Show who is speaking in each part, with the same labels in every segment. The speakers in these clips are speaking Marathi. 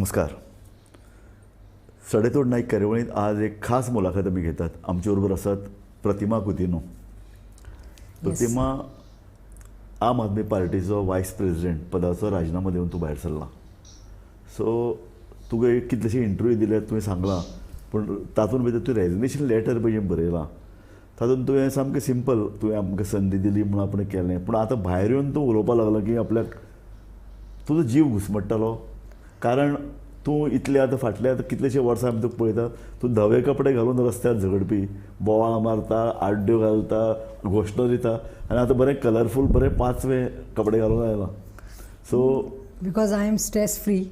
Speaker 1: नमस्कार. सडेतोड नाईक कार्यावळीत आज एक खास मुलाखत आमी घेतात. आमच्याबरोबर आसात प्रतिमा कुतिनो. प्रतिमा आम आदमी पार्टीचो वायस प्रेसिडेंट पदाचो राजिनामा दिवन तूं भायर सरला. सो तुका कितलेशे इंटरव्यू दिले तुवें सांगलां, पूण तातूंत भितर तुवें रेजिग्नेशन लेटर पळय बरयलां तातूंत तुवें सामकें सिंपल तुवें आमकां संदी दिली म्हणून आपण केलें. पूण आतां भायर येवन तूं उलोवपाक लागला की आपल्याक तुजो जीव घुस्मट्टालो. कारण तूं इतले आतां फाटले आतां कितलेशे वर्सां आमी तुका पळयता, तूं धवे कपडे घालून रस्त्यार झगडपी, बोवाळ मारता, आड्ड्यो घालता, घोशणो दिता, आनी आतां बरें कलरफूल बरें पांचवे कपडे घालून आयला. So
Speaker 2: because I am stress free,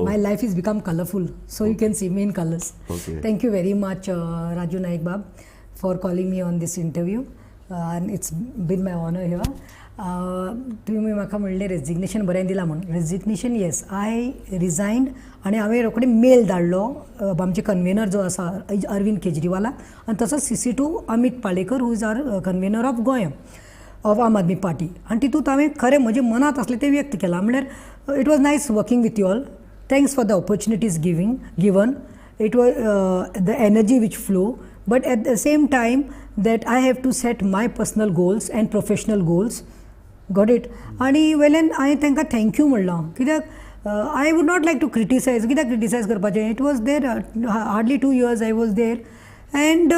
Speaker 2: my life is become colorful, so you can see me in colors.
Speaker 1: Okay.
Speaker 2: Thank you very much, Raju Naik Bab, for calling me on this interview, and it's been my honor here. तुम्ही म्हाका म्हणलें रेजिग्नेशन बरें दिलां म्हणून. रेजिग्नेशन येस, आय रिजायन्ड आनी हांवें रोखडें मेल धाडलो आमचे कन्वेनर जो आसा अरविंद केजरीवालाक, आनी तसोच CC2 Amit Palekar who is our convener of Goa of Aam Aadmi party. आनी तितूंत हांवें खरें म्हजे मनांत आसलें तें व्यक्त केलां. म्हणल्यार it was nice working with you all. Thanks for the opportunities given. It was the energy which flow, but at the same time that I have to set my personal goals and professional goals. Got it? आनी वेल्यान हांवें तांकां थँक्यू म्हणलां, कित्याक I would not like to criticise. कित्याक क्रिटिसायज करपाचें? It was there hardly 2 years I was there, and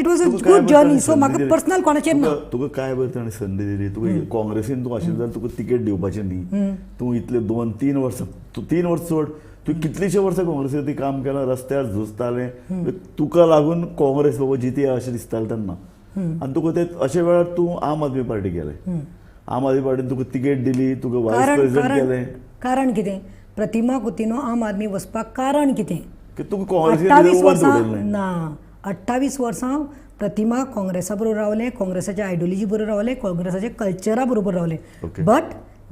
Speaker 2: it was a good journey. So म्हाका पर्सनल कोणाचेर ना.
Speaker 1: तुका काय बरें ताणें संदी दिली. तुका काँग्रेसीन तूं आशिल्लें जाल्यार तुका तिकेट दिवपाचें न्ही. तूं इतले 2-3 वर्सां, तूं 3 वर्सां सोड, तूं कितलींशे वर्सां काँग्रेसीन काम केलां, रस्त्यार झुजतालें. तुका लागून काँग्रेस बाबा जिते अशें दिसतालें तेन्ना. आनी तुका ते अशे वेळार तूं आम आदमी पार्टी गेलें. आम आदमी पार्टीन तुका तिकेट दिली, तुका वायस प्रेसिडेंट केलें.
Speaker 2: कारण कितें? प्रतिमा कुतिनो आम आदमी वचपाक कारण कितें?
Speaker 1: की तुका काँग्रेसीन
Speaker 2: ना, 28 वर्सां प्रतिमा काँग्रेसा बरोबर रावलें, काँग्रेसाच्या आयडियोलॉजी बरोबर रावलें, काँग्रेसाच्या कल्चरा बरोबर रावलें. But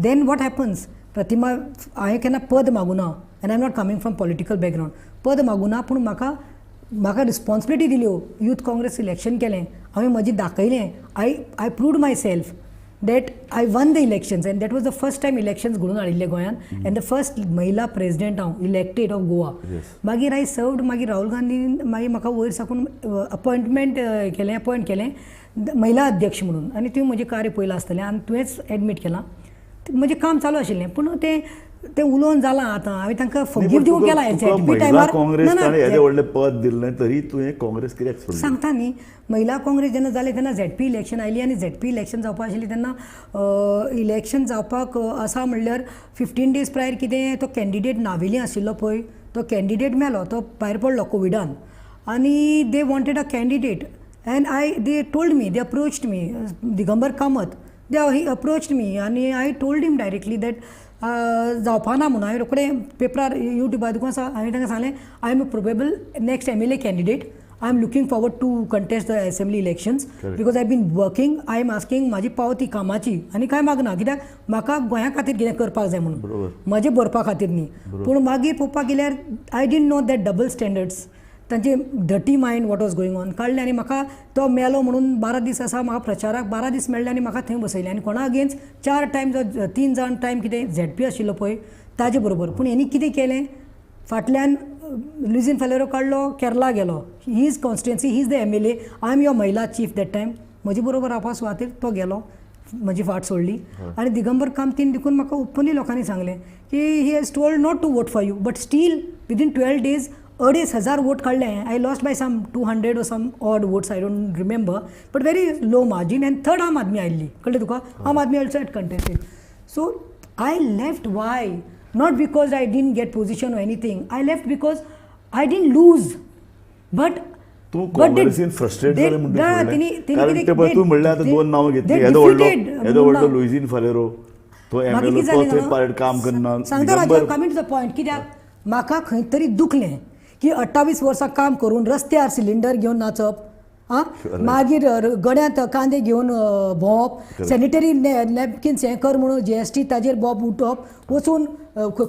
Speaker 2: then what happens? प्रतिमा हांवें केन्ना पद मागुना, and I am not coming from political background. पद मागुना, पूण म्हाका रिस्पॉन्सिबिलिटी दिल्यो. यूथ काँग्रेस इलेक्शन केलें, हांवें म्हजें दाखयलें. I proved my self that I won the elections, and that was the first time elections घडून हाडिल्ले गोंयान, and the first महिला प्रेसिडेंट हांव इलेक्टेड ऑफ गोवा. मागीर आय सर्वड. मागीर राहुल गांधीन मागीर म्हाका वयर साकून अपॉयंट केलें महिला अध्यक्ष म्हणून. आनी तुवें म्हजें कार्य पळयलां आसतलें, आनी तुवेंच एडमीट केलां. म्हजें काम चालू आशिल्लें, पूण तें उलोवन जालां. आतां हांवें तांकां फॉरगिव दिवंक केलां.
Speaker 1: व्हडलें पद दिल्लें तरी तुवें काँग्रेस कित्याक सोडली?
Speaker 2: सांगता न्ही, महिला काँग्रेस जेन्ना जालें तेन्ना ZP इलेक्शन आयली, आनी ZP इलेक्शन जावपा आशिल्ली तेन्ना इलेक्शन जावपाक आसा म्हणल्यार 15 days प्रायर कितें तो कॅन्डिडेट नावेली आशिल्लो पळय, तो कॅन्डिडेट मेलो, तो भायर पडलो कोविडान. आनी they wanted a candidate, and they told me, they approached me, Digambar Kamat, they approached me, आनी I told him directly that जावपा ना म्हणून. हांवें रोखडें पेपरार यूट्यूबार देखून हांवें तांकां सांगलें I am a probable next MLA candidate. I am looking forward to contest the assembly elections because I been working. I am asking म्हाजी पावती कामाची, आनी कांय मागना, कित्याक म्हाका गोंया खातीर कितें करपाक जाय म्हणून, म्हजें बरपा खातीर न्ही. पूण मागीर पळोवपाक गेल्यार I didn't know that double standards, तांचे डटी mind what was going on काडलें. आनी म्हाका तो मेलो म्हणून 12 दीस आसा, म्हाका प्रचाराक 12 दीस मेळ्ळे, आनी म्हाका थंय बसयलें. आनी कोणा अगेन्स्ट 4 टायम 3 जाण टायम कितें ZP आशिल्लो पळय ताजे बरोबर. पूण हेणी कितें केलें? फाटल्यान लुईझीन फालेरो काडलो, केरला गेलो. He is constituency, he is the MLA. I am your महिला चीफ दॅट टायम. म्हजे बरोबर रावपा सुवातेर तो गेलो, म्हजी फाट सोडली. आनी दिगंबर कामतीन देखून म्हाका ओपनली लोकांनी सांगलें की he has told not to vote for you, but still within 12 days 2,500 vote काडले. I lost by some 200 or some odd votes, I don't remember, but very low margin. And third Aam Aadmi आयिल्ली, कळ्ळें तुका? Aam Aadmi also had contested. So I left. Why? Not because I didn't get position or anything. I left because I didn't lose. But
Speaker 1: तू काँग्रेसीन फ्रस्ट्रेट जालें म्हणून तूं म्हणलें आतां 2 नांवां घेतली. येदो व्हडलो लुईझीन फालेरो, तो MLA, तो थंय पार्ट काम करना.
Speaker 2: सांगता राजा, कमींग टू द पॉयंट. कित्याक म्हाका खंय तरी दुखलें की 28 वर्सां काम करून रस्त्यार सिलिंडर घेवन नाचप, मागीर गड्यांत कांदे घेवन भोंवप, सॅनिटरी नॅपकिन्स हें कर म्हणून GST ताजेर बोब उठप, वचून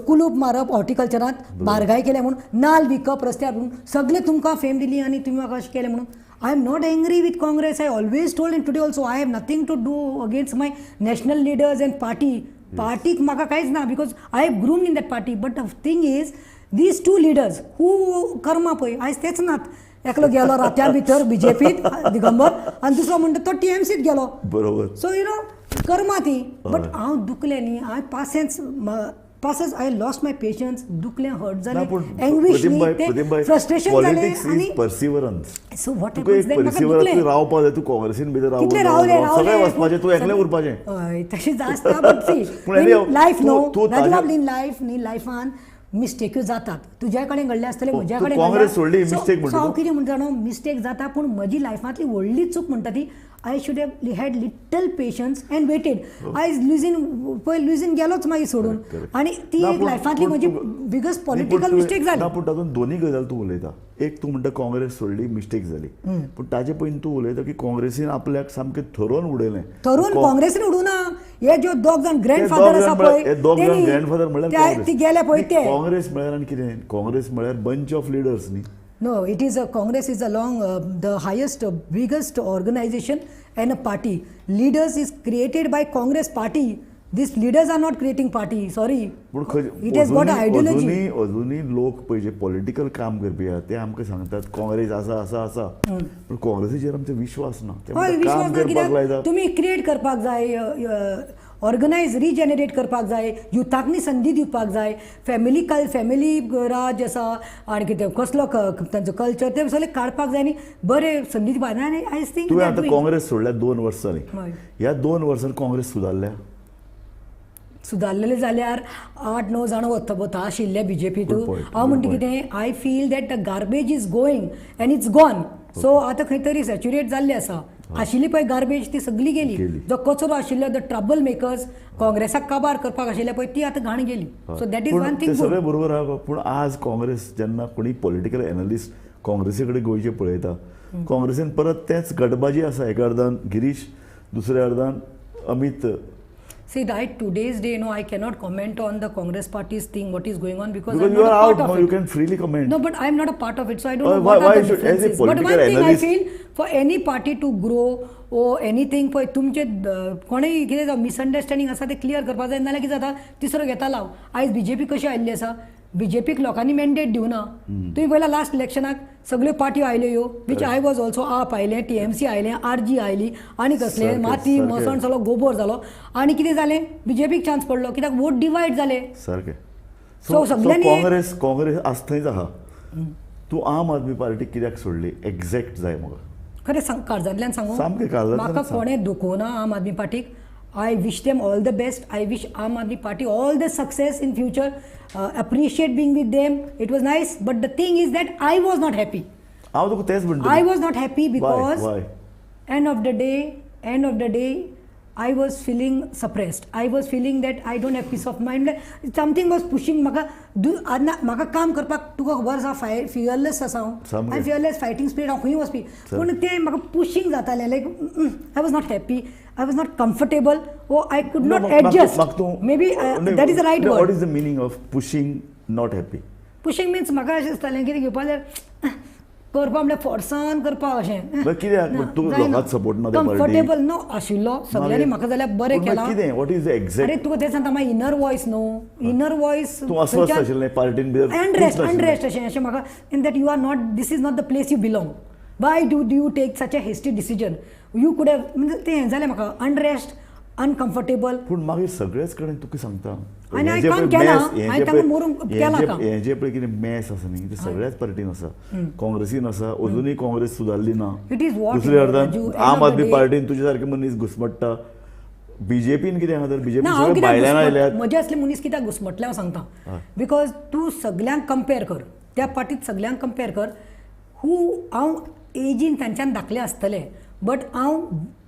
Speaker 2: कुलूप मारप, हॉर्टिकल्चरांत म्हारगाय केल्या म्हणून, नाल्ल विकप रस्त्यार म्हणून, सगळें तुमकां फेम दिली आनी तुमी म्हाका अशें केलें म्हणून. I am not angry with Congress. I always told in today also I have nothing to do against my national leaders and party. पार्टीक म्हाका कांयच ना, because I have groomed in that party. But the thing is these two leaders who कर्मा पळय आयज तेच नात एकलो गेलो रात्या भितर बीजेपीत दिगंबर आनी दुसरो म्हणटा तो टीएमसीत गेलो
Speaker 1: बरोबर
Speaker 2: सो यू नो कर्मा ती बट हांव दुखलें न्ही हांव patience I lost my patience दुखलें हर्ट जालें एंग्विश न्ही फ्रस्ट्रेशन जालें आनी
Speaker 1: पर्सिवरन्स
Speaker 2: सो वॉट
Speaker 1: तुका एक पर्सिवरन्स रावपा जाय तू काँग्रेसीन भितर
Speaker 2: कितले
Speaker 1: रावून सगळें वचपाचें तू एकलें उरपाचें
Speaker 2: हय तशें आसता बट सी लायफ न्हू इन लायफ न्ही लायफान मिस्टेक्यो जातात तुज्या कडेन घडले आसतले म्हज्या कडेन
Speaker 1: काँग्रेस सोडली मिस्टेक म्हणटा
Speaker 2: हांव कितें म्हणटा जाणो मिस्टेक जाता पूण म्हजी लायफांतली व्हडली चूक म्हणटा ती I should had little patience and waited आयज लुजीन गेलोच मागीर सोडून आनी ती एक लायफांतली म्हजी बिगस्ट पॉलिटिकल मिस्टेक जाली
Speaker 1: पूण तातूंत दोनूय गजाल तूं उलयता एक तूं म्हणटा काँग्रेस सोडली मिस्टेक जाली पूण ताचे पयलीं तूं उलयता की काँग्रेसीन आपल्याक सामकें थरोवन उडयलें
Speaker 2: थरोवन काँग्रेसीन उडूना हे जो दोग जाण ग्रँडफादर आसा पळय
Speaker 1: ग्रँडफादर म्हळ्यार
Speaker 2: ती गेले पळय ते
Speaker 1: काँग्रेस म्हळ्यार आनी कितें काँग्रेस म्हळ्यार बंच ऑफ लिडर्स न्ही
Speaker 2: No, it is Congress is along the highest, biggest organization and a party. Leaders is created by Congress party. These leaders are not creating party. Sorry. It has got an ideology.
Speaker 1: अजूनही लोक पळय पॉलिटिकल काम करपी आहा ते आमकां सांगतात काँग्रेस आसा पूण काँग्रेसीचेर आमचो विश्वास ना
Speaker 2: हय विश्वास ना कित्याक तुमी क्रिएट करपाक जाय ऑर्गनायज रिजेनरेट करपाक जाय युथाक न्ही संदी दिवपाक जाय फॅमिली राज आसा आनी कितें कसलो तांचो कल्चर ते सगळें काडपाक जाय आनी बरें संदी दिवपाक जाय आनी आय थिंक
Speaker 1: तुवें आतां काँग्रेस सोडल्या 2 वर्सां जालीं ह्या 2 वर्सांनी काँग्रेस
Speaker 2: सुदारलेले जाल्यार 8-9 जाणां वता आशिल्ले बीजेपीत हांव म्हणटा कितें I feel that the garbage is going end it's gone so आतां खंय तरी सॅच्युरेट जाल्ली आसा आशिल्ली पळय गार्बेज ती सगळी गेली जो कचरो आशिल्लो द ट्रबल मेकर्स काँग्रेसाक काबार करपाक आशिल्ले पळय ती आतां घाण गेली so that is one thing
Speaker 1: सगळें बरोबर आहा पूण आज काँग्रेस जेन्ना कोणी पॉलिटिकल एनालिस्ट काँग्रेसी कडेन गोंयचे पळयता काँग्रेसीन परत तेंच गटबाजी आसा एका अर्दान गिरीश दुसऱ्या अर्दान Amit
Speaker 2: See, right, today's day, I cannot comment on the Congress party's thing, what is going on, because
Speaker 1: I'm
Speaker 2: not
Speaker 1: a
Speaker 2: part
Speaker 1: out,
Speaker 2: of it.
Speaker 1: You can freely comment.
Speaker 2: No, but I'm not a part of it, so I don't know
Speaker 1: why
Speaker 2: what are the
Speaker 1: should, as a
Speaker 2: differences. But
Speaker 1: political
Speaker 2: one thing
Speaker 1: analyst,
Speaker 2: I feel, for any party to grow or anything, for तुमचे कोणेय कितें मिसअंडरस्टँडिंग आसा ते क्लियर करपाक जाय नाल्यार कितें जाता तिसरो घेता लाव आयज बीजेपी कशी आयिल्ली आसा बीजेपीक लोकांनी मॅन्डेट दिवना तुम्ही पळयला लास्ट इलेक्शनाक सगळ्यो पार्टी आयल्यो वीच आय वॉज ऑल्सो आप आयलें टीएमसी आयलें आरजी आयली आनी कसलें माती मसण सगळो गोबोर जालो आनी कितें जालें बीजेपीक चान्स पडलो कित्याक वोट डिवायड जाले
Speaker 1: सारकें
Speaker 2: सो सगळ्यांनी
Speaker 1: काँग्रेस आसथंयच आहा तूं आम आदमी पार्टी कित्याक सोडली एग्जॅक्ट जाय म्हाका
Speaker 2: खरें सांग काळजांतल्यान सांगू
Speaker 1: सामकें काळजांतल्यान
Speaker 2: म्हाका कोणें दुखोवना आम आदमी पार्टीक I wish them all the best. I wish Aam Aadmi Party all the success in future. Appreciate being with them. It was nice. But the thing is that I was not happy.
Speaker 1: हांव तुका तेंच म्हणटा
Speaker 2: I was not happy because
Speaker 1: why?
Speaker 2: End of the day, I was feeling suppressed. I was feeling that I don't have peace of mind. Something was pushing म्हाका काम करपाक तुका खबर आसा फियरलेस आसा हांव आय फियरलेस फायटींग स्पिरीट हांव खंय वचपी पूण तें म्हाका पुशींग जातालें like I was not happy I was not comfortable or I could not adjust. Maybe that is the right word.
Speaker 1: What is the meaning of pushing not happy?
Speaker 2: Pushing means म्हाका अशें दिसतालें कितें घेवपा जाल्यार करपा म्हणल्यार फोर्सान करपा अशें
Speaker 1: कित्याक तूं लोकांक सपोर्ट ना
Speaker 2: कम्फर्टेबल नो आशिल्लो सगळ्यांनी म्हाका जाल्यार बरें केलां
Speaker 1: कितें वॉट इज द एग्जॅक्ट
Speaker 2: अरे तुका तें सांगता मागीर इनर वॉयस न्हू इनर वॉयस
Speaker 1: तूं अस्वस्थ आशिल्लें पार्टीन भितर
Speaker 2: अनरेस्ट अशें म्हाका in that you are not this is not the place you belong why do you take such a hasty decision you could have म्हणजे तें हें जालें म्हाका अनरेस्ट अनकम्फर्टेबल
Speaker 1: पूण मागीर सगळेच कडेन तुका सांगता
Speaker 2: आनी हांवें काम केलां हांवें तांकां मरून केलां काम
Speaker 1: हें जें पळय कितें मॅस आसा न्ही तें सगळ्याच पार्टीन आसा काँग्रेसीन आसा अजुनूय काँग्रेस सुदारली ना दुसऱ्या अर्दान आम आदमी पार्टीन तुजे सारके मनीस घुस्मट्टा बीजेपीन कितें आहा तर बीजेपी सगळे भायल्यान आयल्यात
Speaker 2: म्हजे असले मनीस कित्याक घुस्मटले हांव सांगता बिकॉज तूं सगळ्यांक कंपेर कर त्या पार्टींत सगळ्यांक कंपेर कर हांव एजीन तांच्यान धाकलें आसतलें बट हांव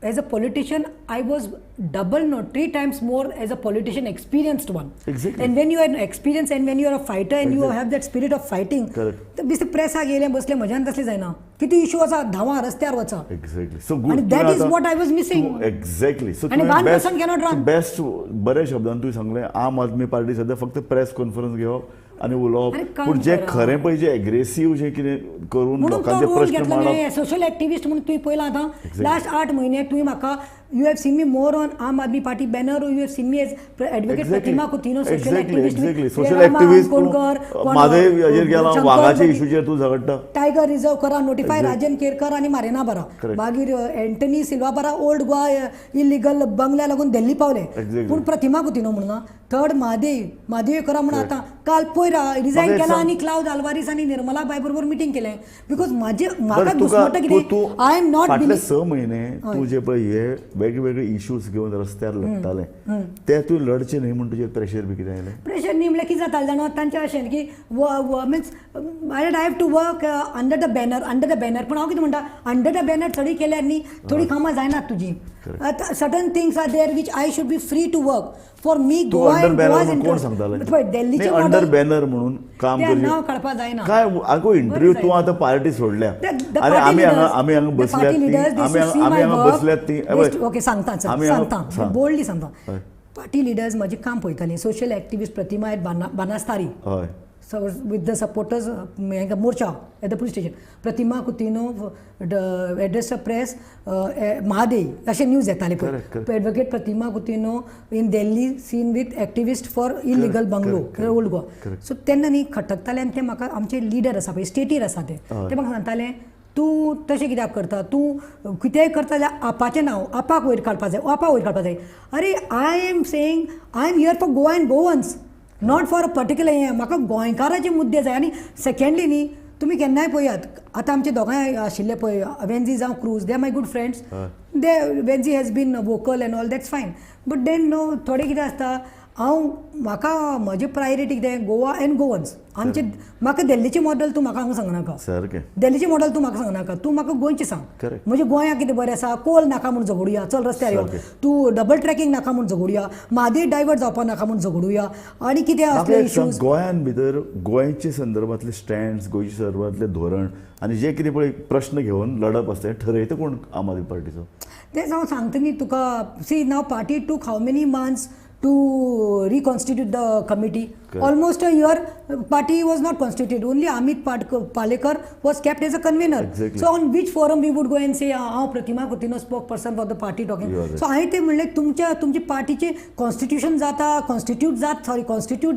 Speaker 2: as a politician I was double no 3 times more as a politician experienced one and when you are experience and when you are a fighter and you have that spirit of fighting तर बेश्टे प्रेसाक येयलें बसलें म्हज्यान तसलें जायना कितें इशू आसा धांवा रस्त्यार वचा
Speaker 1: एक्झॅक्टली सो
Speaker 2: आनी that is what I was missing
Speaker 1: exactly so
Speaker 2: आनी one person cannot run
Speaker 1: best बऱ्या शब्दान तुवें सांगलें आम आदमी पार्टी सद्या फक्त प्रेस कॉन्फरन्स घेवप आनी उलोवप पूण जें खरें पळय जें एग्रेसीव जें कितें करून लोकांचे प्रश्न मांडप
Speaker 2: सोशल एक्टिविस्ट म्हणून तुवें पळयलां आतां लास्ट 8 म्हयने तुवें म्हाका You have seen me more on Aam Aadmi Party banner, or you have seen me as advocate
Speaker 1: Exactly.
Speaker 2: Pratima Coutinho, social
Speaker 1: Exactly,
Speaker 2: activist.
Speaker 1: exactly.
Speaker 2: with
Speaker 1: Social
Speaker 2: Rama
Speaker 1: activist
Speaker 2: Ankondkar,
Speaker 1: तूं म्हादेव हाजेर गेला
Speaker 2: शंकर
Speaker 1: वाघाच्या
Speaker 2: भटी,
Speaker 1: इशूचेर तूं झगडटा.
Speaker 2: टायगर रिझर्व करा, नोटिफाय
Speaker 1: Exactly.
Speaker 2: राजन केरकर आणि मारेना बरा.
Speaker 1: Correct.
Speaker 2: मागीर एंटनी सिल्वा बरा ओल्ड गोवा इलिगल बंगल्या लागून दिल्ली पावले.
Speaker 1: Exactly.
Speaker 2: पूण प्रतिमा कुतिनो म्हणून थर्ड महादेव करा म्हणून आता काल पयर रिजायन
Speaker 1: म्हाका एक
Speaker 2: केला
Speaker 1: सांग.
Speaker 2: आणि क्लाउड आल्वारीस आणि निर्मला बाय बरोबर मिटींग केलें बिकॉज म्हाका
Speaker 1: बरं,
Speaker 2: दुसमट
Speaker 1: तूं
Speaker 2: कितें आय एम नॉट
Speaker 1: फाटले 6 म्हयने तूं जे पळय हे वेगवेगळे इश्यूज घेवन रस्त्यार लढताले ते तूं लढचे न्हय म्हणून तुजेर प्रेशर बी कितें आयलें?
Speaker 2: प्रेशर न्ही म्हणल्यार कितें जातालें जाणा तांचें अशें की means I have to work under the banner पूण हांव कितें म्हणटा अंडर द बॅनर थोडी केल्यार न्ही थोडी कामां जायनात तुजी certain things are there which I should be free to work for me
Speaker 1: तूं
Speaker 2: गोवा
Speaker 1: अंडर बॅनर
Speaker 2: गोवाज
Speaker 1: म्हणून कोण
Speaker 2: इंटरेस्ट
Speaker 1: सांगतालें?
Speaker 2: पळय दिल्लीचें
Speaker 1: नाही, अंडर
Speaker 2: मॉडल
Speaker 1: बॅनर म्हणून काम
Speaker 2: तें
Speaker 1: करचें.
Speaker 2: नांव काडपा जायना.
Speaker 1: काय आगो इंटरव्यू तूं आतां पार्टी सोडल्या अरे आमी हांगा बसल्यात ती आमी हांगा बसल्यात ती
Speaker 2: ओके सांगता
Speaker 1: आमी
Speaker 2: सांगता
Speaker 1: सांग.
Speaker 2: बोल्डली सांगता
Speaker 1: हय.
Speaker 2: पार्टी लिडर्स म्हजें काम पळयतालीं सोशल एक्टिविस्ट प्रतिमा एट बानास्तारी
Speaker 1: हय
Speaker 2: with the supporters morcha at the police station. Pratima Coutinho addressed a press. Mahadev अशें न्यूज येताले पळय.
Speaker 1: Correct.
Speaker 2: Advocate Pratima Coutinho in Delhi seen with activist for illegal bungalow old Goa. So तेन्ना न्ही खटकताले आनी ते म्हाका आमचे लिडर आसा पळय स्टेटीर आसा ते म्हाका सांगताले तूं तशें कित्याक करता तूं कितेंय करता जाल्यार आपाचें नांव आपाक वयर काडपा जाय आपाक वयर काडपा जाय. अरे I am saying I am here for Goa and Goans not for a particular हें म्हाका गोंयकाराचे मुद्दे जाय. आनी सेकंडली न्ही तुमी केन्नाय पळयात आतां आमचे दोगांय आशिल्ले पळय वेन्झी जावं Cruz they are my good friends they Venzy has been vocal and all that's fine but then no थोडे कितें आसता म्हाका म्हजी प्रायोरिटी कितें गोवा एंड गोवन्स आमचे म्हाका दिल्लीचें मॉडल तूं म्हाका हांगा सांगनाका
Speaker 1: सारकें
Speaker 2: दिल्लीचें मॉडल तूं म्हाका सांगनाका तूं म्हाका गोंयचें सांग.
Speaker 1: Correct.
Speaker 2: म्हणजे गोंयाक कितें बरें आसा कोल नाका म्हूण झगडुया चल रस्त्यार यो तूं डबल ट्रॅकिंग नाका म्हूण झगडुया म्हादेव डायवर्ट जावपा नाका म्हूण झगडुया आनी कितें असले इश्यूज
Speaker 1: गोंयान भितर गोंयचे संदर्भातले स्टँड्स गोंयच्या संदर्भातले धोरण आनी जे कितें पळय प्रश्न घेवन लढप आसता हें ठरयता कोण आम आदमी पार्टीचो?
Speaker 2: तेच हांव सांगता न्ही तुका C now party took how many months to reconstitute the committee.
Speaker 1: Correct.
Speaker 2: Almost a year, party was not constituted. Only Amit Palekar was kept as a convener.
Speaker 1: Exactly.
Speaker 2: So on which forum we would go and say, Pratima Coutinho spokesperson for the party talking.
Speaker 1: Right.
Speaker 2: So I ते म्हणले तुमची पार्टीचे कॉन्स्टिट्यूट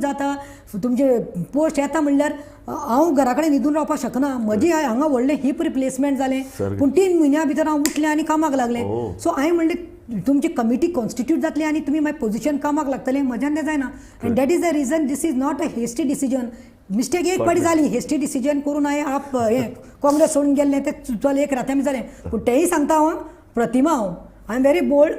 Speaker 2: जाता तुमचे पोस्ट येता म्हणल्यार हांव घरा कडेन न्हिदून रावपाक शकना. म्हजी हांगा व्हडलें हिप रिप्लेसमेंट जालें पूण 3 म्हयन्या भितर हांव उठलें आनी कामाक लागलें. सो हांवें म्हणलें तुमची कमिटी कॉन्स्टिट्यूट जातली आनी तुमी मागीर पोजिशन कामाक लागतलें म्हज्यान तें जायना. And that is the reason this is not a hasty decision. Mistake एक पाटी जाली हेस्टी डिसिजन करून हांवें हें काँग्रेस सोडून गेल्लें तें चल एक रात्यां जालें पूण तेंय सांगता हांव Pratima I am very bold.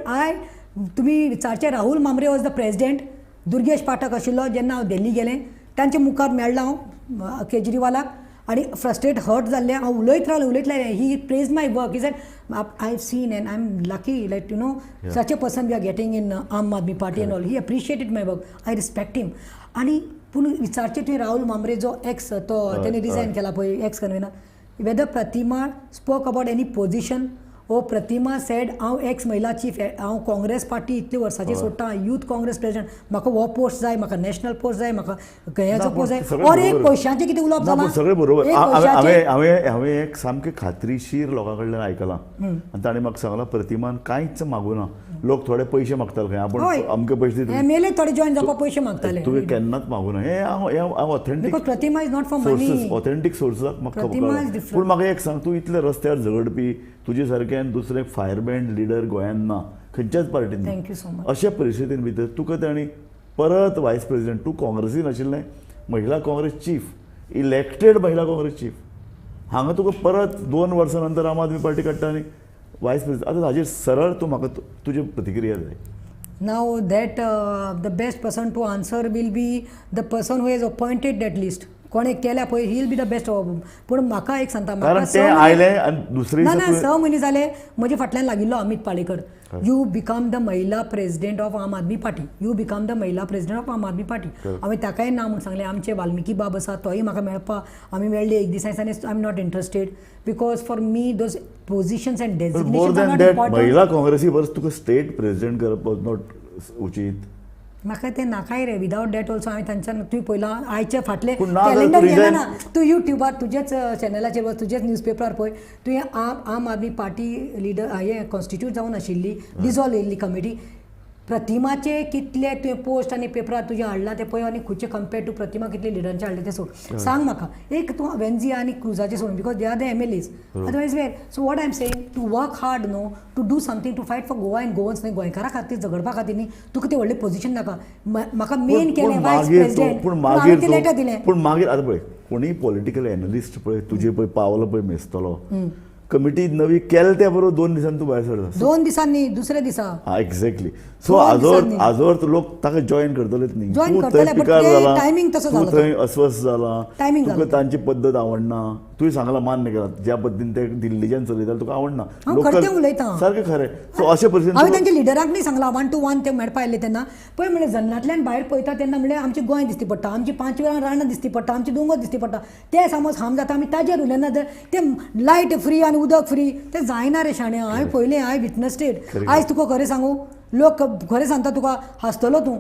Speaker 2: तुमी विचारचे Rahul Mhambre was the president Durgesh Pathak आशिल्लो जेन्ना हांव दिल्ली गेलें तांचे मुखार मेळ्ळां हांव केजरीवालाक आनी फ्रस्ट्रेट हर्ट जाल्लें हांव उलयत रावलें he praise my work he said I have seen and I am lucky like you know such a person we are getting in Aam Aadmi party and all he appreciated my work I respect him. आनी पूण विचारचे तुवें राहुल मांद्रे जो एक्स तो तेणे रिजायन केला पळय ex convener whether Pratima spoke about any position oh Pratima said हांव एक्स महिला चीफ हांव काँग्रेस पार्टी इतली वर्सांची सोडटा यूथ काँग्रेस प्रेसिडेंट म्हाका हो पोस्ट जाय म्हाका नॅशनल पोस्ट जाय म्हाका हेचो पोस्ट जाय और एक पयशांचें कितें उलोवप जालां
Speaker 1: सगळें बरोबर. हांवें एक सामकें खात्रीशीर लोकां कडल्यान आयकलां आनी ताणें म्हाका सांगलां प्रतिमान कांयच मागुना लोक थोडे पयशे मागताले खंय आपण अमके पयशे दिता
Speaker 2: एमएलए थोडे जॉइन जावपाक पयशे मागताले
Speaker 1: तुवें केन्नाच मागुना. हें हांव authentic
Speaker 2: because Pratima is not for money
Speaker 1: authentic सोर्साक म्हाका
Speaker 2: प्रतिमा
Speaker 1: खबर
Speaker 2: is
Speaker 1: आसा.
Speaker 2: different.
Speaker 1: पूण म्हाका एक सांग तूं इतले रस्त्यार झगडपी तुजे सारक्यान दुसरे फायर बँड लिडर गोंयान ना खंयच्याच पार्टीन ना.
Speaker 2: Thank you so much.
Speaker 1: अशा परिस्थितीन भितर तुका ताणी परत वायस प्रेसिडेंट तूं काँग्रेसीन आशिल्लें महिला काँग्रेस चीफ इलेक्टेड महिला काँग्रेस चीफ हांगा तुका परत 2 वर्सां नंतर आम आदमी पार्टी काडटा आनी वायस प्रेसिडेंट आतां हाजेर सरळ तूं म्हाका तुजी प्रतिक्रिया जाय.
Speaker 2: Now that the best person to answer will be the person who has appointed that list. कोणे केल्या पळय he will be the best. पूण म्हाका एक सांगता
Speaker 1: कारण ते आयले आनी दुसरे
Speaker 2: ना 6 म्हयने जाले म्हजे फाटल्यान लागिल्लो Amit Palekar you become the महिला president of Aam Aadmi party you become the महिला president of Aam Aadmi party. हांवें ताकाय ना म्हूण सांगलें आमचे वाल्मिकी बाब आसा तोय म्हाका मेळपाक आमी मेळ्ळे एक दिसा दिसांनी I am not interested because for me those positions and
Speaker 1: more than that महिला काँग्रेसी परस तुका स्टेट प्रेसिडेंट करप वॉज नॉट उचित.
Speaker 2: म्हाका ते नाकाय रे विदाउट डॅट ऑल्सो हांवें तांच्यान तुवें पयलां आयचे फाटले
Speaker 1: पूण ना जाल्यार
Speaker 2: कॅलेंडर
Speaker 1: तूं
Speaker 2: गेला
Speaker 1: resign-
Speaker 2: ना तूं युट्यूबार तुजेच चॅनलाचेर वच तुजेच न्यूजपेपरार पळय तुवें आम आदमी पार्टी लिडर हे कॉन्स्टिट्यूट जावन आशिल्ली डिजॉल्व येयल्ली कमिटी प्रतिमाचे कितले तुवें पोस्ट आनी पेपरार तुजे हाडला ते पळय आनी खुंयचे कंपेर टू प्रतिमा कितले लिडरांचे हाडले ते सोड सांग म्हाका एक तूं वेन्झिया आनी क्रुजाचे सोड because they are the MLAs otherwise where so what I am saying to work hard no to do something to fight for Goa and Goans न्ही गोंयकारा खातीर झगडपा खातीर न्ही तुका ते व्हडले पोझिशन नाका म्हाका मेन केलें वायस प्रेसिडेंट हांवें ते लेटर दिलें
Speaker 1: पूण मागीर आतां पळय कोणी पॉलिटिकल एनालिस्ट पळय तुजे पळय पावलो पळय मेस्तलो कमिटी नवी केल त्या बरोबर 2 दिसांनी तूं भायर सरता
Speaker 2: 2 दिसांनी दुसऱ्या दिसा
Speaker 1: हा एक्झॅक्टली सो
Speaker 2: 2
Speaker 1: आजवर
Speaker 2: दिसांनी.
Speaker 1: आजवर लोक ताका जॉईन करतलेच न्ही
Speaker 2: Join
Speaker 1: तूं
Speaker 2: करतले,
Speaker 1: थंय
Speaker 2: but
Speaker 1: पिकार
Speaker 2: ते
Speaker 1: जाला
Speaker 2: timing तसो
Speaker 1: तूं
Speaker 2: जालो
Speaker 1: थंय अस्वस्थ जाला
Speaker 2: Timing
Speaker 1: तुका
Speaker 2: जालो.
Speaker 1: तांची पद्दत आवडना तुवें सांगला मान्य केला ज्या पद्दतीन ते दिल्लीच्यान चलयताले तुका आवडना
Speaker 2: हांव खरें उलयतां.
Speaker 1: सारकें खरें सो अशे परिस्थितीन
Speaker 2: हांवें तांच्या लिडराक न्ही सांगलां 1 to 1 ते मेळपा आयले तेन्ना पळय म्हणलें जन्नांतल्यान भायर पळयता तेन्ना म्हणलें आमचें गोंय दिसती पडटा आमची 5 वरां रानां दिसती पडटा आमची दोंगर दिसती पडटा ते समज हाम जाता आमी ताजेर उलयना ते लायट फ्री आनी उदक फ्री ते जायना रे शाणे हांवें पळयलें हांवें विटनस्ड
Speaker 1: खरें.
Speaker 2: आयज तुका खरें सांगू लोक खरें सांगता तुका हांसतलो तूं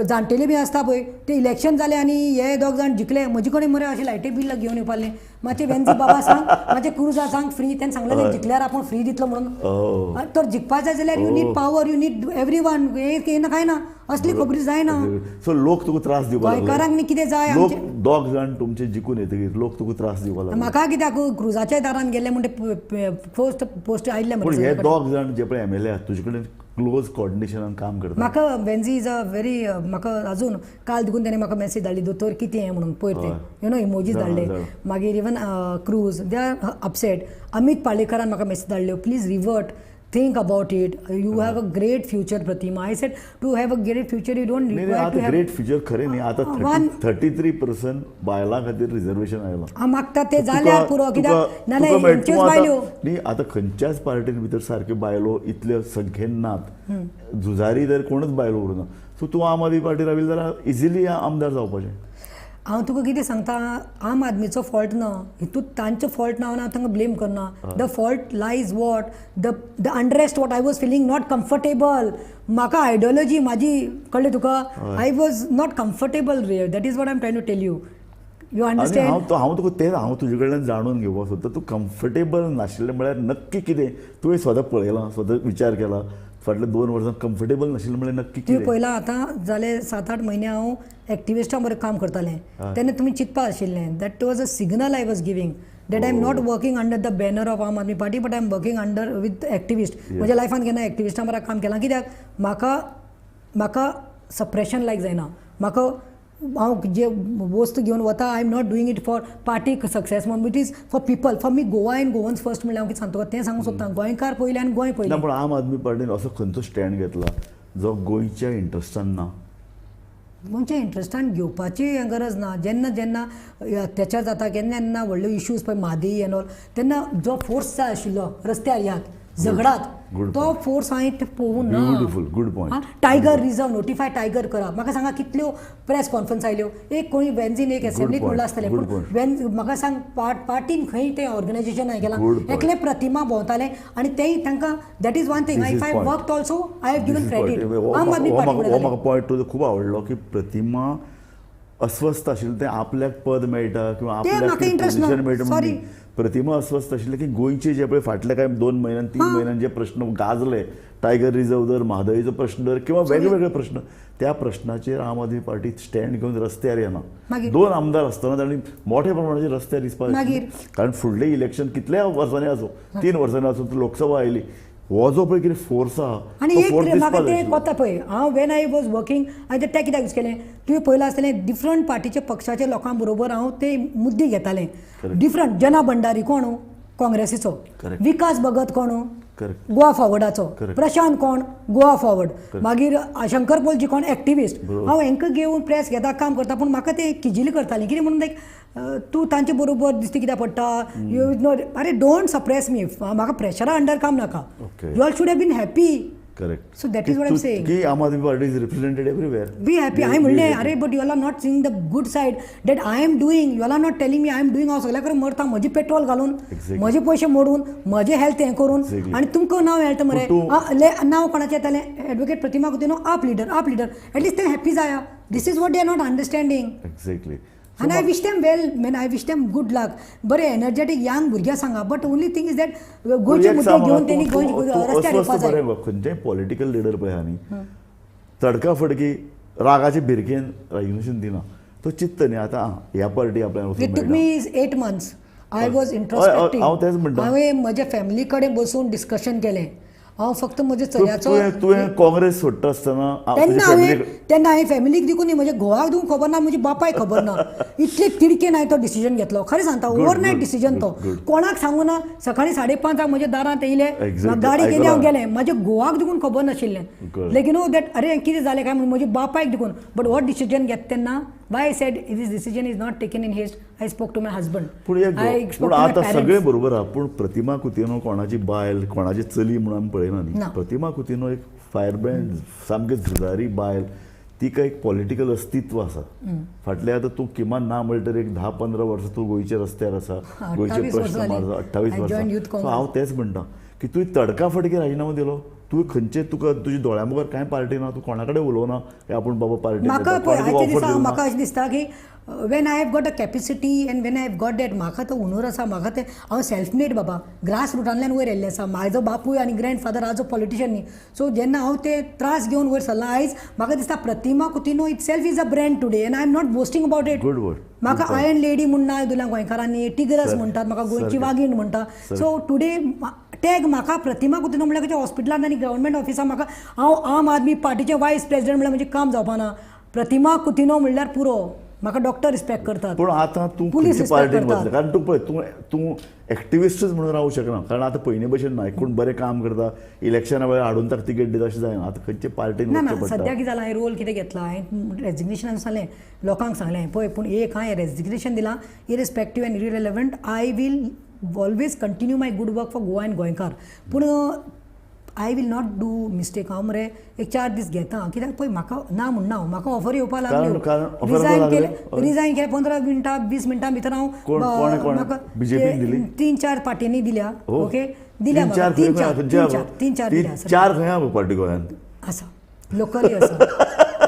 Speaker 2: जाणटेली बी आसता पळय ते इलेक्शन जालें आनी हे 2 जाण जिखले म्हजे कडेन मरे अशें लायटी बिल घेवन येवपालें मातशें वेन्झी बाबा सांग मातशें क्रुजा सांग फ्री तेणें सांगलें जिखल्यार आपूण फ्री दितलो म्हणून तर जिखपा जाय जाल्यार you need power you need every one हे काय ना असली खबरी जायना
Speaker 1: सो लोक तुका त्रास दिवपाक
Speaker 2: गोंयकारांक न्ही कितें जाय
Speaker 1: लोक
Speaker 2: आमचे
Speaker 1: 2 जाण तुमचे जिखून येतकीर लोक तुका त्रास दिवपाक लागले
Speaker 2: म्हाका कित्याक क्रुजाच्या दारान गेले म्हणटे पोस्ट आयिल्ले
Speaker 1: पूण
Speaker 2: म्हणटे
Speaker 1: हे
Speaker 2: सगळे कडेन.
Speaker 1: 2 जाण जे पळय MLA आहात तुजे कडेन क्लोज कॉर्डिनेशनान काम करता
Speaker 2: म्हाका वेन्झी इज अ व्हेरी म्हाका अजून काल देखून ताणें म्हाका मेसेज धाडली दोतोर कितें हें म्हणून पयर ते यू नो इमोजीस धाडले मागीर even Cruz they are upset Amit पाळेकरान म्हाका मेसेज धाडल्यो please revert think about it you have a great future Pratima I said to have a great future you don't
Speaker 1: नाही
Speaker 2: रिक्वायर टू
Speaker 1: आता
Speaker 2: हॅव
Speaker 1: ग्रेट फ्युचर खरें न्ही आता 33% बायलां खातीर रिजर्वेशन आयलां
Speaker 2: हांव मागता ते जाल्यार पुरो कित्याक नाल्यार हेंच्योच बायल्यो
Speaker 1: न्ही आता खंयच्याच पार्टीन भितर सारक्यो बायलो इतल्यो संख्येन नात झुजारी तर कोणूच बायलो उरना सो तूं आम आदमी पार्टी राविल्लो जाल्यार इजिली आमदार जावपाचें
Speaker 2: हांव तुका कितें सांगता आम आदमीचो फॉल्ट ना हितून तांचो फॉल्ट ना हांव तांकां ब्लेम करना the fault lies what the अंडरेस्ट what I was feeling not comfortable म्हाका आयडियोलॉजी म्हाजी कळ्ळें तुका आय वॉज नॉट कम्फर्टेबल रे that is what I am trying to tell you you
Speaker 1: आनी
Speaker 2: अंडरस्टँड
Speaker 1: हांव तुका तें हांव तुजे कडल्यान जाणून घेवपाक सोदता तूं कम्फर्टेबल नाशिल्लें म्हळ्यार नक्की कितें तुवें स्वता पळयलां स्वता विचार केला फाटल्या 2 वर्सां कम्फर्टेबल नाशिल्लें म्हळ्यार नक्की
Speaker 2: तुवें
Speaker 1: कितें
Speaker 2: पळयलां आतां जाले 7-8 म्हयने हांव एक्टिविस्टां बरें काम करतालें तेन्ना तुमी चिंतपा आशिल्लें that was a signal I was giving that I am not working under the banner of Aam Aadmi party but I am working under with activist म्हज्या लायफान केन्ना एक्टिविस्टां बरें काम केलां कित्याक म्हाका सप्रेशन लायक जायना म्हाका हांव जे वस्तू घेवन वता I am not doing it for party success म्हणून it is for people for me Goa and Goans first म्हणल्यार हांव कितें सांगता तें सांगूंक सोदता गोंयकार पयले आनी गोंय
Speaker 1: ना
Speaker 2: पयलें
Speaker 1: पूण आम आदमी पार्टीन असो खंयचो स्टँड घेतला जो गोंयच्या इंट्रस्टान ना
Speaker 2: गोंयच्या इंट्रस्टान घेवपाची गरज ना जेन्ना जेन्ना अत्याचार जाता केन्ना केन्ना व्हडले इश्यूज पळय म्हादी एन ऑल तेन्ना जो फोर्स जाय आशिल्लो रस्त्यार यात झगडात तो फोर्स हांवें पळोवूं ना
Speaker 1: beautiful good point
Speaker 2: tiger reserve notify tiger करप म्हाका सांगा कितल्यो प्रेस कॉन्फरन्स आयल्यो एक कोणी वेन्झीन एक असेंब्लीक म्हणलं आसतलें पूण म्हाका सांग पार्टीन खंय तें ऑर्गनायजेशन हांवें केलां एकले प्रतिमा भोंवताले आनी तेय तांकां that is one thing if I work also I have given credit आम आदमी
Speaker 1: हो म्हाका पॉयंट तुजो खूब आवडलो की प्रतिमा अस्वस्थ आशिल्लें तें आपल्याक पद मेळटा किंवा आपल्याक पोजिशन मेळटा म्हणून प्रतिमा अस्वस्थ आशिल्लें की गोंयचे जे पळय फाटल्या कांय 2 म्हयन्यान 3 म्हयन्यान जे प्रश्न गाजले टायगर रिजर्व धर म्हादईचो प्रश्न धर किंवा वेगवेगळे प्रश्न त्या प्रश्नाचेर आम आदमी पार्टी स्टँड घेवन रस्त्यार येना 2 आमदार आसतना तांणी मोठ्या प्रमाणाचेर रस्त्यार दिसपाक कारण फुडलें इलेक्शन कितल्या वर्सांनी आसूं 3 वर्सांनी आसूं लोकसभा आयली हो जो पळय कितें फोर्स आहा
Speaker 2: आनी एक म्हाका तें कोता पळय हांव वेन आय वॉज वर्किंग हांवें तें कित्याक यूज केलें तुवें पळयलां आसतलें डिफरंट पार्टीचे पक्षाच्या लोकां बरोबर हांव ते मुद्दे घेतालें डिफरंट जना भंडारी कोण काँग्रेसीचो विकास भगत कोण गोवा फॉवर्डाचो प्रशांत कोण गोवा फॉवर्ड मागीर शंकर पोलजी कोण एक्टिविस्ट हांव हांकां घेवन प्रेस घेता काम करता पूण म्हाका ते किजिली करतालीं कितें म्हणून लायक तूं तांचे बरोबर दिसता कित्याक पडटा यू नो अरे डोंट सप्रेस मी म्हाका प्रेशरा अंडर काम नाका you all should have been happy
Speaker 1: correct
Speaker 2: So that is what I'm saying.
Speaker 1: की Aam Aadmi party is represented everywhere.
Speaker 2: Be happy. I म्हणले अरे but you are not seeing the good side that I am doing. You are not telling me I am doing. हांव सगळ्या कडेन मरता म्हजे पेट्रोल घालून, म्हजे पयशे मोडून, म्हजे हेल्थ हें करून, आनी तुमकां नांव मेळटा मरे. नांव कोणाचें येतालें? एडवोकेट प्रतिमा कुतीनो आप लिडर. एटलीस्ट ते हॅप्पी जाया. This is what they are not understanding.
Speaker 1: Exactly.
Speaker 2: And I wish them well, man. I wish them good luck. बरे एनर्जेटिक यंग भुरग्यां सांगा. But only thing is that गोंयचे मुद्दे घेवन तेणी रस्त्यार येवपा जाय.
Speaker 1: खंयचेय पॉलिटिकल लिडर पळय आहा न्ही, तडका फडकी रागाचे भिरकेन रेजिग्नेशन दिना. तो चित्त न्ही आतां ह्या पार्टी आपल्याला
Speaker 2: it took me 8 months. I was introspecting.
Speaker 1: हांव तेच म्हणटा.
Speaker 2: हांवें म्हज्या फॅमिली कडेन बसून डिस्कशन केलें. हांव फक्त म्हज्या चलयाचो
Speaker 1: तुवें काँग्रेस सोडटा आसतना
Speaker 2: तेन्ना हांवें फॅमिलीक देखून न्ही, म्हज्या घोवाक देखून खबर ना, म्हज्या बापायक खबर ना. इतले तिडकेन हांवें तो डिसिजन घेतलो. खरें सांगता, ओवरनायट डिसिजन तो. कोणाक सांगू ना. सकाळी 5:30 म्हज्या दारांत येयले, गाडी केली, हांव गेलें. म्हज्या घोवाक देखून खबर नाशिल्लें. लेकिन नो दॅट अरे कितें जालें काय म्हणून म्हज्या बापायक देखून. बट हो डिसिजन घेता तेन्ना why I said this decision is not taken in haste. I spoke to my husband.
Speaker 1: पूण आतां सगळें बरोबर आहा. पूण प्रतिमा कुतीनो कोणाची बायल, कोणाची चली म्हणून आमी पळयना न्ही. प्रतिमा कुतीनो एक फायरब्रँड, सामकी झुजारी बायल. तिका एक पॉलिटिकल अस्तित्व आसा. फाटले आतां तूं किमान ना म्हणल्यार एक 10-15 वर्सां तूं गोंयच्या रस्त्यार आसा, गोंयचे प्रश्न मारता. 28 वर्सां. हांव तेच म्हणटा की तुवें तडका फडकी राजिनामो दिलो. तूं खंयचे तुका तुज्या दोळ्या मुखार कांय पार्टी ना, तूं कोणा कडेन उलोवना की आपूण बाबा पार्टी.
Speaker 2: म्हाका अशें दिसता की when I have got a capacity end when I have got that, म्हाका तो हुनर आसा. म्हाका ते हांव सेल्फ मेड बाबा, ग्रास रुटांतल्यान वयर येल्लें आसा. म्हाजो बापूय आनी ग्रँडफादर आज पॉलिटिशियन न्ही. सो जेन्ना हांव ते त्रास घेवन वयर सरला, आयज म्हाका दिसता Pratima Coutinho itself is a brand today and I am not boasting about it.
Speaker 1: Good word.
Speaker 2: म्हाका आयर्न लेडी म्हूण नांव दिलां गोंयकारांनी, टिगरस म्हणटात, म्हाका गोंयची वागीण म्हणटा. सो टुडे टॅग म्हाका प्रतिमा कुतीनो म्हणल्यार खंयच्या हॉस्पिटलांत आनी गव्हर्मेंट ऑफिसांत म्हाका हांव आम आदमी पार्टीचे वायस प्रेसिडेंट म्हणल्यार म्हजें काम जावपाना. प्रतिमा कुतीनो म्हणल्यार पुरो. म्हाका डॉक्टर रिस्पेक्ट करतात.
Speaker 1: पूण आतां तूं खंयच्या पार्टीन वतलें? कारण तूं पळय, तूं एक्टिविस्टच म्हणून रावूंक शकना. कारण आतां पयलीं भशेन ना. कोण बरें काम करता, इलेक्शना वेळार हाडून ताका तिकेट दिता अशें जायना. आतां खंयचे पार्टीन वचचें पडटा.
Speaker 2: सद्या कितें जालां, हांवें रोल कितें घेतला, हांवें रेजिग्नेशन सांगलें, लोकांक सांगलें पळय. पूण एक हांवें रेजिग्नेशन दिलां irrespective and irrelevant. I will always continue my good work for Goa and गोंयकार. पूण I will not do mistake. हांव मरे एक 4 दीस घेता. कित्याक पळय म्हाका ना म्हणना हांव, म्हाका ऑफर येवपा लागल्यो. रिजायन केलें 15 मिनटां 20 मिनटां भितर हांव म्हाका 3-4 पार्टींनी दिल्या. ओके दिल्या. 3-4 दिल्या.
Speaker 1: 4 खंय पार्टी गोंयांत
Speaker 2: आसा, लोकली आसा,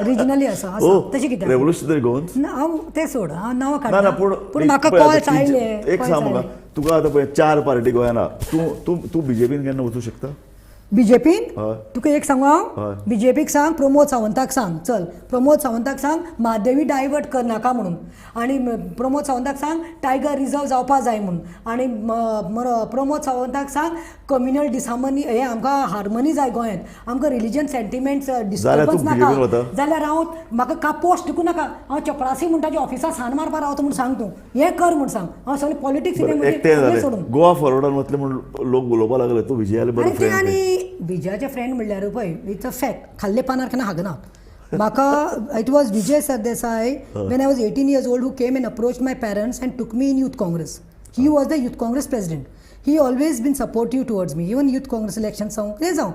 Speaker 2: रिजनली आसा. तशें कित्याक
Speaker 1: रेव्होल्युशनरी गोवन
Speaker 2: हांव तें सोड, हांव नांवां काडना. पूण म्हाका कॉल्स आयले.
Speaker 1: एक सांग म्हाका, तुका आतां पळय 4 पार्टी गोंयांत आहा. तूं बीजेपीन केन्ना वचूं शकता?
Speaker 2: बीजेपीन तुका एक सांगू हांव, बीजेपीक सांग प्रमोद सावंताक सांग, चल प्रमोद सावंताक सांग म्हादेवी डायवर्ट करनाका म्हणून. आनी प्रमोद सावंताक सांग टायगर रिजर्व जावपा जाय म्हणून. आनी प्रमोद सावंताक सांग कम्युनल डिसहार्मनी हें आमकां हार्मनी जाय गोंयांत. आमकां रिलिजन सेंटिमेंट्स डिस्टर्बन्स नाका. जाल्यार हांव म्हाका पोस्ट दिवूं नाका. हांव चपरासी म्हणटाच्या ऑफिसांत सान मारपा रावता म्हूण सांग. तूं हें कर म्हूण सांग. हांव सगळें पॉलिटिक्स सोडून
Speaker 1: गोवा फॉरवर्डान वतलें म्हूण लोक उलोवपा लागले. तूं विजयाले बरो फ्रेंड.
Speaker 2: आनी विजयाचे फ्रेंड म्हणल्यार पळय इट्स अ फॅक्ट. खाल्ले पानार केन्ना हागनात. म्हाका it was Vijay Sardesai when I was 18 years old who came and approached my parents and took me in youth congress. He was the youth congress president. He always been supportive towards me. Even youth congress elections जावं कितें जावं.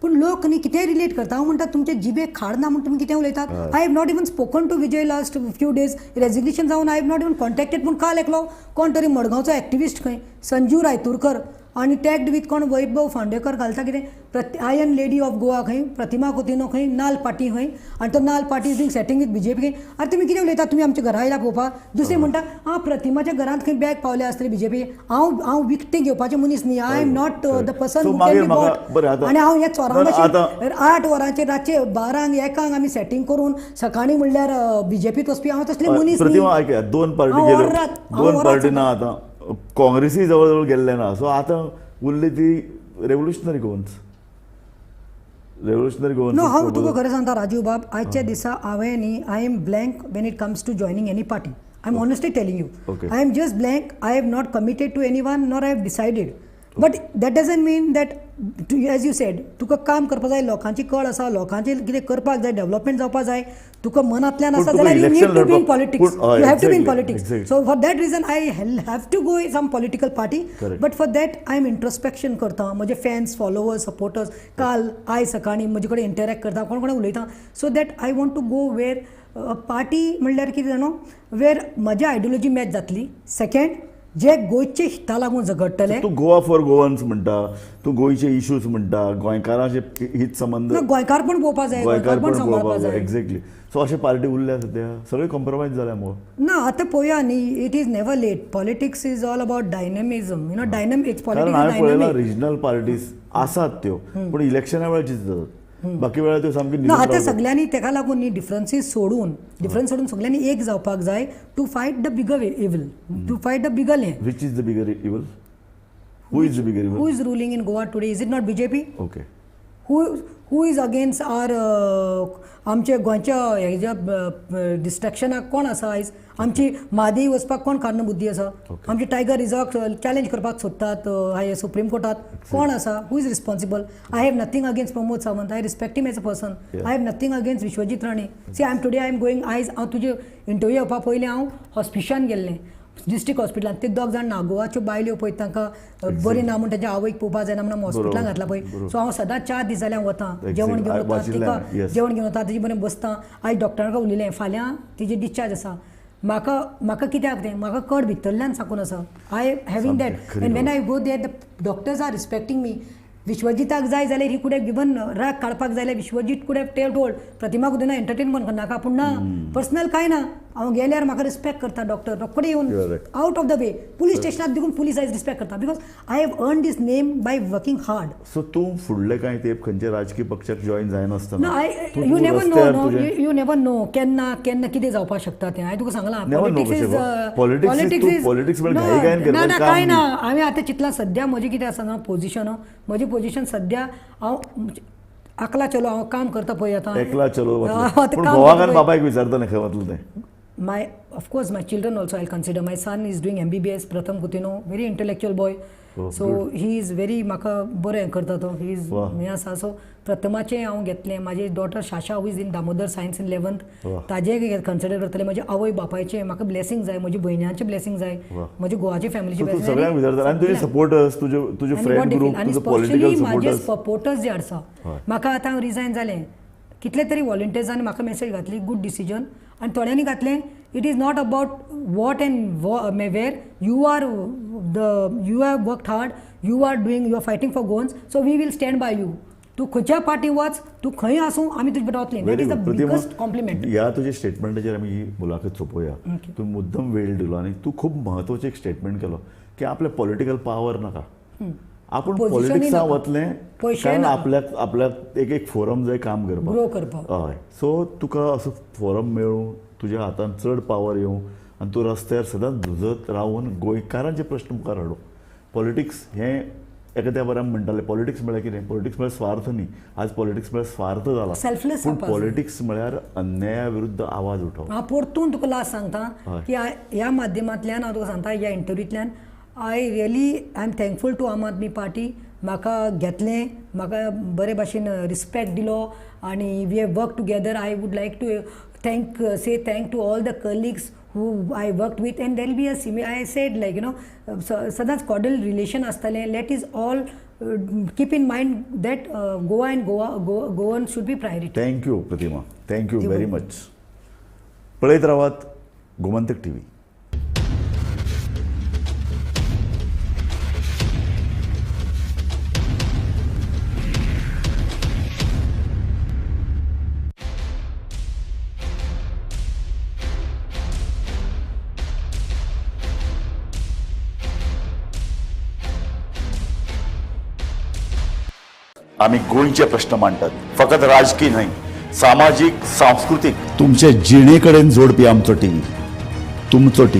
Speaker 2: पूण लोक न्ही कितेंय रिलेट करता. हांव म्हणटा तुमचे जिबेक खाड ना म्हणून तुमी कितें उलयतात. I have not even spoken to Vijay last few days. Resignation जावन I have not even contacted. पूण काल एकलो कोण तरी मडगांवचो एक्टिविस्ट खंय संजीव रायतुरकर आनी टॅग्ड वीथ कोण वैभव फांडेकर घालता कितें आयर्न लेडी ऑफ गोवा खंय, प्रतिमा कुतीनो खंय, नाल पाटी खंय. आनी तो नाल पाटी is doing setting with BJP खंय. अरे तुमी कितें उलयता, तुमी आमच्या घरा आयला पळोवपाक. दुसरें म्हणटा प्रतिमाच्या घरांत खंय बॅग पावले आसतले बीजेपी. हांव विकतें घेवपाचें मनीस न्ही. I am not the person who can be bought. आनी हांव हे चोरां भशेन 8 वरांचेर रातचे 12 1 आमी सेटिंग करून सकाळीं म्हणल्यार बीजेपीत वचपी हांव तसले मनीस न्ही.
Speaker 1: 2 पार्टी गेल्यो, 2 पार्टी ना आतां. काँग्रेसी जवळ जवळ गेल्ले ना. सो आतां उरली ती रेव्होल्युशनरी गोवन्स.
Speaker 2: नो हांव तुका खरें सांगता राजीव बाब, आयच्या दिसा हांवें न्ही I am blank when it comes to joining any party. I am honestly telling you. I am just blank. I have not committed to anyone, nor I have decided. But that doesn't mean that as you said तुका काम करपाक जाय, लोकांची कळ आसा, लोकांचे कितें करपाक जाय, डेव्हलपमेंट जावपाक जाय, तुका मनांतल्यान आसा
Speaker 1: तुका
Speaker 2: जाल्यार you need
Speaker 1: election
Speaker 2: to be in
Speaker 1: लडपाक-
Speaker 2: पॉलिटिक्स,
Speaker 1: हय,
Speaker 2: you have to be in
Speaker 1: exactly,
Speaker 2: politics.
Speaker 1: exactly.
Speaker 2: So for that reason I have to go some political party,
Speaker 1: Correct.
Speaker 2: But for that I am introspection करता, म्हजे फॅन्स, फॉलोवर्स, सपोर्टर्स, काल आयज सकाळीं म्हजे कडेन इंटरॅक्ट करता, कोण कोण उलयता, so that I want to go where party म्हणल्यार कितें जाणो वेर म्हजी आयडियोलॉजी मॅच जातली. सेकंड, जे गोंयचे हिता लागून झगडटले.
Speaker 1: तू गोवा फॉर गोवन्स म्हणटा, तू गोंयचे इश्यूज म्हणटा, गोंयकारांचे हित संबंध,
Speaker 2: गोंयकार पण पळोवपाक जाय,
Speaker 1: गोंयकार पण
Speaker 2: सांबाळपाक
Speaker 1: पळोवपाक जाय.
Speaker 2: जाय.
Speaker 1: एक्झॅक्टली. सो अशे पार्टी उरल्या सध्या सगळे कॉम्प्रोमायज जाल्या मगो.
Speaker 2: ना आतां पळोवया न्ही, it is never late. Politics is all about dynamism, dynamics.
Speaker 1: कारण
Speaker 2: पॉलिटिक्स
Speaker 1: हांवें पळयलां
Speaker 2: डायनॅमिक.
Speaker 1: रिजनल पार्टीज आसात त्यो, पण इलेक्शना वेळार चिंततात. बाकी वेळार त्यो सामकी
Speaker 2: ना
Speaker 1: निवडून
Speaker 2: आतां
Speaker 1: रावतात.
Speaker 2: सगळ्यांनी तेका लागून न्ही डिफरन्सीस सोडून सगळ्यांनी एक जावपाक जाय to fight the bigger evil, to fight the bigger हें.
Speaker 1: Which is the bigger evil? Who is the bigger evil?
Speaker 2: Who is ruling in Goa today? Is it not BJP?
Speaker 1: Okay.
Speaker 2: Who is against our आमचे गोंयच्या हेज्या डिस्ट्रॅक्शनाक कोण आसा आयज? आमची म्हादई वचपाक कोण कारणबुद्धी आसा? आमची टायगर रिझॉर्ट चॅलेंज करपाक सोदतात हाय सुप्रीम कोर्टात, कोण आसा? Who is responsible? I have nothing against Pramod Sawant, I respect him as a person. I have nothing against Vishwajit Rane. See I am today I am going, आयज हांव तुजे इंटरव्यू येवपा पयलीं हांव हॉस्पिशलान गेल्लें, डिस्ट्रिक्ट हॉस्पिटलान. ते दोग जाण नागोवाच्यो बायल्यो पळय तांकां बरी ना म्हणून ताच्या आवयक पळोवपाक जायना म्हणून हॉस्पिटलान घातला पळय. सो हांव सदांच 4 दीस जाल्यार वतां, जेवण घेवन वतां, तिका जेवण घेवन वतां, तेजे बरें बसतां. आयज डॉक्टरांक उलयलें, फाल्यां तिजे डिस्चार्ज आसा. म्हाका कित्याक तें म्हाका कड भितरल्यान सांगून आसा. I having that and when I go there the doctors are respecting me. विश्वजिताक जाय जाल्यार ही कुड हॅव गिवन राग काडपाक जाय जाल्यार Vishwajit could have tell told Pratima कुदेना एंटरटेनमेंट करनाका, पूण ना, पर्सनल कांय ना. हांव गेल्यार म्हाका रिस्पेक्ट करता डॉक्टर, रोखडे येवन out of the way police स्टेशनात देखून पुलीस आयज रिस्पेक्ट करता, because I have earn this name by working hard.
Speaker 1: So तू फुडले कांय तेप खंयच्या राजकीय पक्षाक जॉईन जायनासतना
Speaker 2: you never know, you never know केन्ना कितें जावपाक शकता तें. हांवें तुका सांगलां
Speaker 1: पॉलिटिक्स
Speaker 2: ना ना कांय ना. हांवें आतां चिंतलां सद्या म्हजें कितें आसा ना पोजिशन, म्हजी पोजिशन सद्या हांव एकला चलो हांव काम करता पळय आतां.
Speaker 1: एकला चलो पूण घोवाक आनी बापायक विचारता न्ही खंय वतलो तें.
Speaker 2: Of course, my children also I'll consider. My son is doing MBBS, Pratham Kutino, very intellectual boy. So he is very म्हाका बरें करता तो. He is हें आसा. सो प्रथमाचें हांव घेतलें. म्हाजी daughter Sasha who is in Damodar science in 11th, ताजें कन्सिडर करतलें. म्हजे आवय बापायचें म्हाका ब्लेसिंग जाय, म्हजी भयण्याचें ब्लेसिंग जाय, म्हजे गोवाचे फॅमिलीचे ब्लेसिंग जाय.
Speaker 1: सगळ्यांक विचारता. आनी तुजे सपोर्टर्स, तुजे फ्रेंड ग्रुप, तुजे पॉलिटिकल
Speaker 2: म्हाजे
Speaker 1: सपोर्टर्स,
Speaker 2: सपोर्टर्स जे आसा, म्हाका आतां हांव रिजायन जालें, कितले तरी वॉलंटियर्सांनी म्हाका मेसेज घातली, गूड डिसिजन. आनी थोड्यांनी घातलें, it is not about what and where you have worked hard, you are fighting for Goans, so we will stand by you. तूं खंयच्या पार्टी वच, तूं खंय आसूं, आमी तुजे रावतलीं. That is the biggest compliment.
Speaker 1: ह्या तुज्या स्टेटमेंटाचेर आमी ही मुलाखत सोंपोवया. तूं मुद्दम वेळ दिलो आनी तू खूब म्हत्वाचें एक स्टेटमेंट केलो की आपले पॉलिटिकल पावर नाका, आपण पॉलिटिक्सां वतलें कारण आपल्याक एक फोरम जाय काम करपाक,
Speaker 2: ग्रो करपाक.
Speaker 1: हय. सो तुका असो फोरम मेळूं, तुज्या हातांत चड पावर येवं आनी तूं रस्त्यार सदांच झुजत रावन गोंयकारांचे प्रश्न मुखार हाडूं. पॉलिटिक्स हें एखाद्या बरें म्हणटाले पॉलिटिक्स म्हळ्यार कितें, पॉलिटिक्स म्हळ्यार स्वार्थ न्ही. आज पॉलिटिक्स म्हळ्यार स्वार्थ जाला.
Speaker 2: सेल्फलेस
Speaker 1: पूण पॉलिटिक्स म्हळ्यार अन्याया विरुद्ध आवाज उठोवप.
Speaker 2: हांव परतून तुका लास्ट सांगता की ह्या माध्यमांतल्यान हांव तुका सांगता, ह्या इंटरव्यूंतल्यान आय एम थँकफूल टू आम आदमी पार्टी. म्हाका घेतलें, म्हाका बरे भाशेन रिस्पेक्ट दिलो आनी we have work together. I would like to say thank to all the colleagues who I worked with, and there will be I said सदांच cordial relation आसतलें. Let us all keep in mind that Goa and Goan should be priority.
Speaker 1: Thank you Pratima, thank you very much. पळयत रावात गोमंतक TV. आम्ही गोंयचे प्रश्न मांडटात, फकत राजकीय न्हय, सामाजीक, सांस्कृतीक. तुमचे जिणे कडेन जोडपी आमचो TV, तुमचो TV.